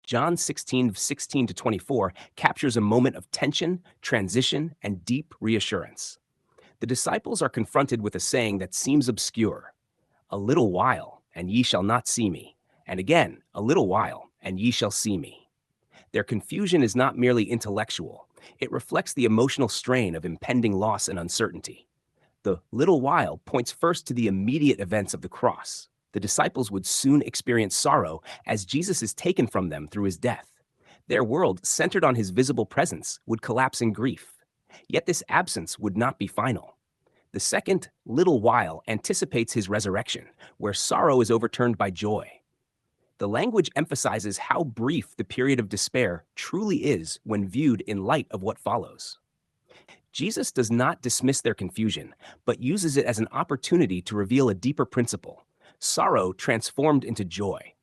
John 16:16 to 24 captures a moment of tension, transition, and deep reassurance. The disciples are confronted with a saying that seems obscure: "A little while, and ye shall not see me. And again, a little while, and ye shall see me." Their confusion is not merely intellectual, it reflects the emotional strain of impending loss and uncertainty. The little while points first to the immediate events of the cross. The disciples would soon experience sorrow as Jesus is taken from them through his death. Their world, centered on his visible presence, would collapse in grief. Yet this absence would not be final. The second little while anticipates his resurrection, where sorrow is overturned by joy. The language emphasizes how brief the period of despair truly is when viewed in light of what follows. Jesus does not dismiss their confusion, but uses it as an opportunity to reveal a deeper principle: sorrow transformed into joy.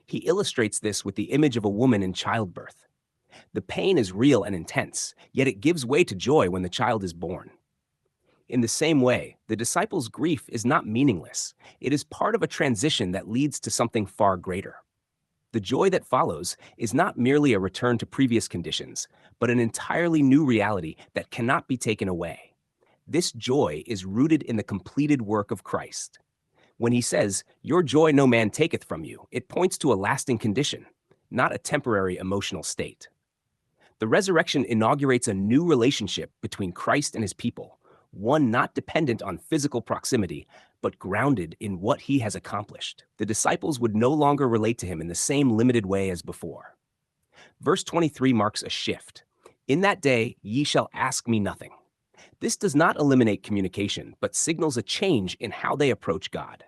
He illustrates this with the image of a woman in childbirth. The pain is real and intense, yet it gives way to joy when the child is born. In the same way, the disciples' grief is not meaningless. It is part of a transition that leads to something far greater. The joy that follows is not merely a return to previous conditions, but an entirely new reality that cannot be taken away. This joy is rooted in the completed work of Christ. When he says, "Your joy no man taketh from you," it points to a lasting condition, not a temporary emotional state. The resurrection inaugurates a new relationship between Christ and his people, one not dependent on physical proximity, but grounded in what he has accomplished. The disciples would no longer relate to him in the same limited way as before. Verse 23 marks a shift. "In that day ye shall ask me nothing." This does not eliminate communication, but signals a change in how they approach God.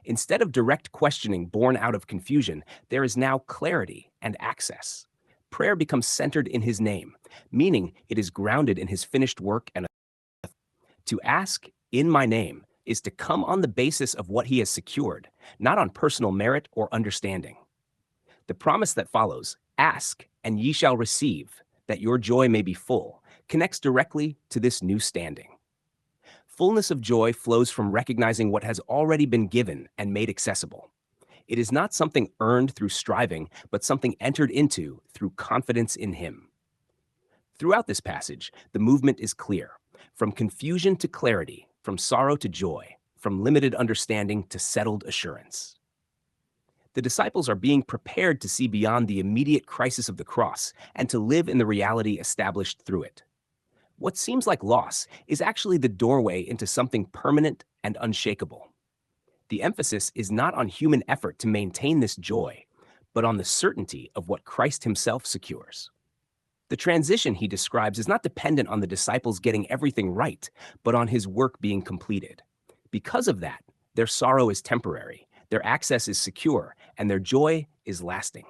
Instead of direct questioning born out of confusion, there is now clarity and access. Prayer becomes centered in his name, meaning it is grounded in his finished work. And to ask in my name is to come on the basis of what he has secured, not on personal merit or understanding. The promise that follows, "Ask, and ye shall receive, that your joy may be full," connects directly to this new standing. Fullness of joy flows from recognizing what has already been given and made accessible. It is not something earned through striving, but something entered into through confidence in him. Throughout this passage, the movement is clear: from confusion to clarity, from sorrow to joy, from limited understanding to settled assurance. The disciples are being prepared to see beyond the immediate crisis of the cross and to live in the reality established through it. What seems like loss is actually the doorway into something permanent and unshakable. The emphasis is not on human effort to maintain this joy, but on the certainty of what Christ himself secures. The transition he describes is not dependent on the disciples getting everything right, but on his work being completed. Because of that, their sorrow is temporary, their access is secure, and their joy is lasting.